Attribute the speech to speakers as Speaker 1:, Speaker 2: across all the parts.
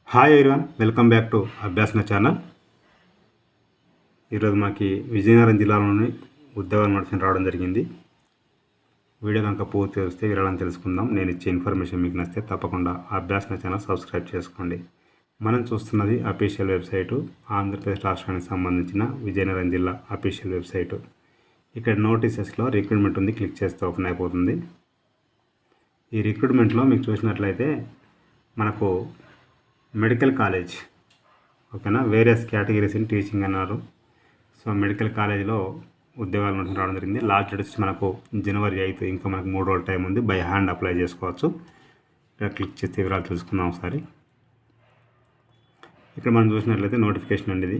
Speaker 1: Hi everyone, welcome back to Abhyasana channel. ఈరోజు మాకు విజయనగరం జిల్లాలోని ఉద్యోగాల నోటిఫికేషన్ రావడం జరిగింది. వీడియో కనుక పూర్తి వస్తే వివరాలను తెలుసుకుందాం. నేను ఇచ్చే ఇన్ఫర్మేషన్ మీకు నచ్చితే తప్పకుండా అభ్యాసన ఛానల్ సబ్స్క్రైబ్ చేసుకోండి. మనం చూస్తున్నది అఫీషియల్ వెబ్సైటు, ఆంధ్రప్రదేశ్ రాష్ట్రానికి సంబంధించిన విజయనగరం జిల్లా అఫీషియల్ వెబ్సైటు. ఇక్కడ నోటీసెస్లో రిక్రూట్మెంట్ ఉంది, క్లిక్ చేస్తే ఓపెన్ అయిపోతుంది. ఈ రిక్రూట్మెంట్లో మీకు చూసినట్లయితే మనకు మెడికల్ కాలేజ్, ఓకేనా, వేరియస్ కేటగిరీస్ ఇన్ టీచింగ్ అన్నారు. సో మెడికల్ కాలేజీలో ఉద్యోగాలు నోటిఫికేషన్ రావడం జరిగింది. లాస్ట్ డేట్ వచ్చి మనకు జనవరి 8, ఇంకా మనకు 3 రోజుల టైం ఉంది. బై హ్యాండ్ అప్లై చేసుకోవచ్చు. ఇక్కడ క్లిక్ చేస్తే వివరాలు తెలుసుకుందాం ఒకసారి. ఇక్కడ మనం చూసినట్లయితే నోటిఫికేషన్ అండి ఇది.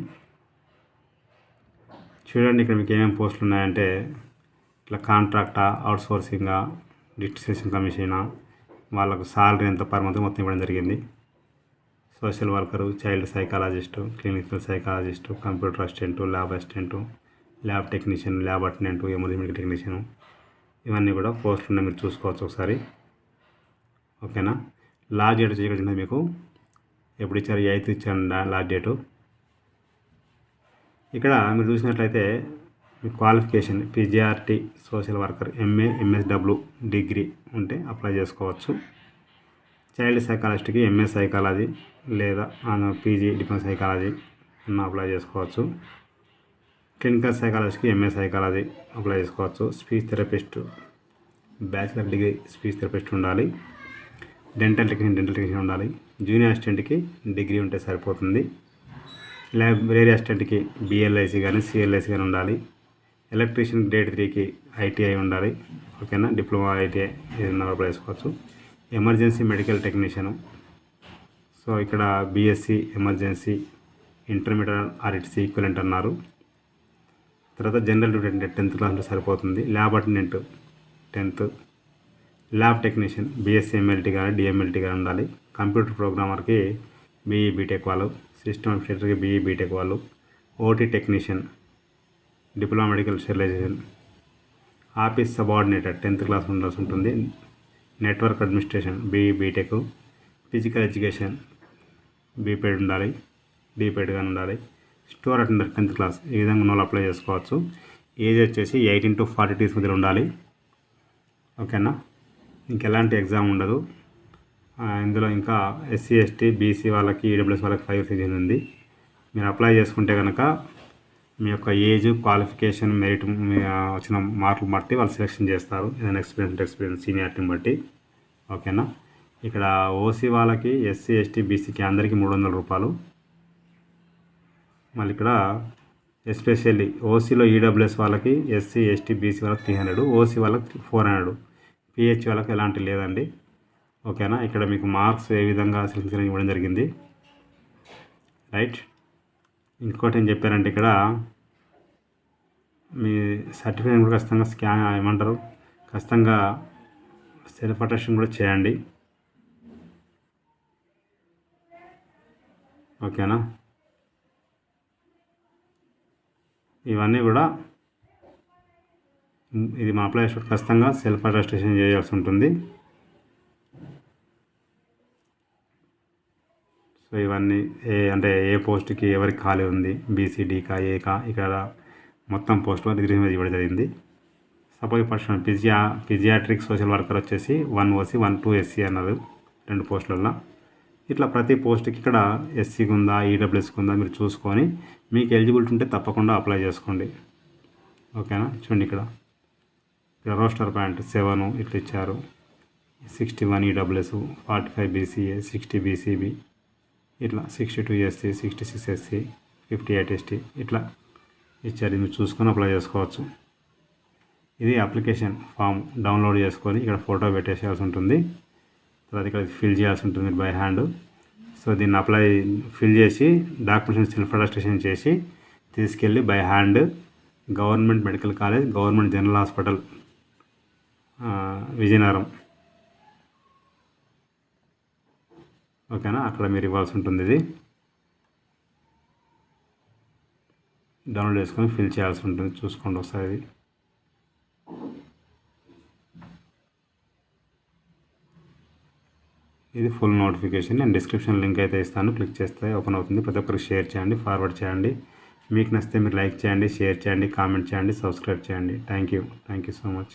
Speaker 1: చూడండి, ఇక్కడ మీకు ఏమేమి పోస్టులు ఉన్నాయంటే ఇట్లా కాంట్రాక్టా, అవుట్సోర్సింగా, డిస్ట్రిబ్యూషన్ కమిషనా, వాళ్ళకు సాలరీ ఎంత పర్ మంత్ మొత్తం ఇవ్వడం జరిగింది. Social worker, child psychologist, clinical psychologist, computer assistant, lab assistant, lab technician, lab attendant, emergency medical technician, ఇవన్నీ కూడా పోస్టులు ఉన్నాయి, మీరు చూసుకోవచ్చు ఒకసారి. ఓకేనా. లాస్ట్ డేట్ వచ్చి మీకు ఎప్పుడు ఇచ్చారు? 8 ఇచ్చారు లాస్ట్ డేటు. ఇక్కడ మీరు చూసినట్లయితే మీ qualification PGRT social worker, MA, MSW degree ఉంటే అప్లై చేసుకోవచ్చు. చైల్డ్ సైకాలజిస్ట్కి ఎంఏ సైకాలజీ లేదా పీజీ డిప్లొమా సైకాలజీ ఉన్న అప్లై చేసుకోవచ్చు. క్లినికల్ సైకాలజిస్ట్కి ఎంఏ సైకాలజీ అప్లై చేసుకోవచ్చు. Speech therapist, bachelor degree speech therapist ఉండాలి. డెంటల్ టెక్నీషియన్ ఉండాలి. జూనియర్ అసిస్టెంట్కి డిగ్రీ ఉంటే సరిపోతుంది. లైబ్రరీ అసిస్టెంట్కి బిఎల్ఐసి కానీ సిఎల్ఐసి కానీ ఉండాలి. ఎలక్ట్రీషియన్ గ్రేడ్ 3కి ఐటీఐ ఉండాలి. ఓకేనా. డిప్లొమా ఐటీఐ ఏదైనా అప్లై చేసుకోవచ్చు. ఎమర్జెన్సీ మెడికల్ టెక్నీషియను, సో ఇక్కడ BSc emergency, intermediate or its equivalent అన్నారు. తర్వాత జనరల్ డ్యూటీ అంటే 10th క్లాస్లో సరిపోతుంది. Lab attendant 10th. Lab technician BSc MLT కానీ డిఎంఎల్టీ కానీ ఉండాలి. కంప్యూటర్ ప్రోగ్రామర్కి బీఈ బీటెక్ వాళ్ళు, సిస్టమ్ అడ్మినిస్ట్రేటర్కి బీఈ బీటెక్ వాళ్ళు. OT technician, diploma medical sterilization. Office subordinator 10th class ఉండాల్సి ఉంటుంది. Network administration BE BTech. Physical education BPEd ఉండాలి, డీపీఎడ్ కానీ ఉండాలి. Store attender 10th class. ఈ విధంగా ఉన్న అప్లై చేసుకోవచ్చు. ఏజ్ వచ్చేసి 18 to 40 years మధ్యలో ఉండాలి. ఓకేనా. ఇంకెలాంటి ఎగ్జామ్ ఉండదు ఇందులో. ఇంకా ఎస్సీ ఎస్టీ బీసీ వాళ్ళకి, ఈడబ్ల్యూఎస్ వాళ్ళకి 5 years ఏజ్ ఉంది. మీరు అప్లై చేసుకుంటే కనుక మీ యొక్క ఏజ్, క్వాలిఫికేషన్, మెరిట్, వచ్చిన మార్కులు బట్టి వాళ్ళు సెలెక్షన్ చేస్తారు. ఏదైనా ఎక్స్పీరియన్స్ సీనియారిటీని బట్టి. ఓకేనా. ఇక్కడ ఓసీ వాళ్ళకి, ఎస్సీ ఎస్టీ బీసీకి అందరికీ 300 రూపాయలు. మళ్ళీ ఇక్కడ ఎస్పెషల్లీ ఓసీలో ఈడబ్ల్యూఎస్ వాళ్ళకి, ఎస్సీ ఎస్టీ బీసీ వాళ్ళకి 300, ఓసీ వాళ్ళకి 400, పిహెచ్ వాళ్ళకి ఎలాంటి లేదండి. ఓకేనా. ఇక్కడ మీకు మార్క్స్ ఏ విధంగా సెలెక్షన్ ఇవ్వడం జరిగింది. రైట్. ఇంకోటి ఏం చెప్పారంటే ఇక్కడ మీ సర్టిఫికేట్ కూడా ఖచ్చితంగా ఖచ్చితంగా సెల్ఫ్ అటెస్టేషన్ కూడా చేయండి. ఓకేనా. ఇవన్నీ కూడా ఇది మా అప్లై చేసేటప్పుడు ఖచ్చితంగా సెల్ఫ్ అటెస్టేషన్ చేయాల్సి ఉంటుంది. సో ఇవన్నీ ఏ పోస్ట్కి ఎవరికి ఖాళీ ఉంది, బీసీడీకా, ఏకా, ఇక్కడ మొత్తం పోస్టులో రిజర్వేషన్ ఇవ్వడం జరిగింది. సపోజ్ పర్సన్ ఫిజియాట్రిక్ సోషల్ వర్కర్ వచ్చేసి 1 ఓసీ 1 2 ఎస్సీ అన్నారు 2 పోస్టులలో. ఇట్లా ప్రతి పోస్ట్కి ఇక్కడ ఎస్సీకి ఉందా, ఈడబ్ల్యూఎస్కి ఉందా మీరు చూసుకొని మీకు ఎలిజిబిలిటీ ఉంటే తప్పకుండా అప్లై చేసుకోండి. ఓకేనా. చూడండి, ఇక్కడ రోస్టర్ పాయింట్ 7 ఇట్లా ఇచ్చారు. 61 ఈడబ్ల్యూఎస్, 45 బీసీఏ, 60 బీసీబీ, ఇట్లా 62 ఎస్సీ, 66 ఎస్సీ, 58 ఎస్టీ ఇట్లా ఇచ్చారు. మీరు చూసుకొని అప్లై చేసుకోవచ్చు. ఇది అప్లికేషన్ ఫామ్ డౌన్లోడ్ చేసుకొని ఇక్కడ ఫోటో పెట్టేసేయాల్సి ఉంటుంది. తర్వాత ఇక్కడ ఫిల్ చేయాల్సి ఉంటుంది బై హ్యాండ్. సో దీన్ని ఫిల్ చేసి డాక్యుమెంట్స్ సెల్ఫ్ అటెస్టేషన్ చేసి తీసుకెళ్ళి by hand government medical college, government general hospital Vizianagaram, ఓకేనా, అక్కడ మీరు ఇవ్వాల్సి ఉంటుంది. ఇది డౌన్లోడ్ చేసుకొని ఫిల్ చేయాల్సి ఉంటుంది. చూసుకోండి ఒకసారి. ఇది ఫుల్ నోటిఫికేషన్. నేను డిస్క్రిప్షన్ లింక్ అయితే ఇస్తాను, క్లిక్ చేస్తే ఓపెన్ అవుతుంది. ప్రతి ఒక్కరికి షేర్ చేయండి, ఫార్వర్డ్ చేయండి. మీకు నచ్చితే మీరు లైక్ చేయండి, షేర్ చేయండి, కామెంట్ చేయండి, సబ్స్క్రైబ్ చేయండి. Thank you so much.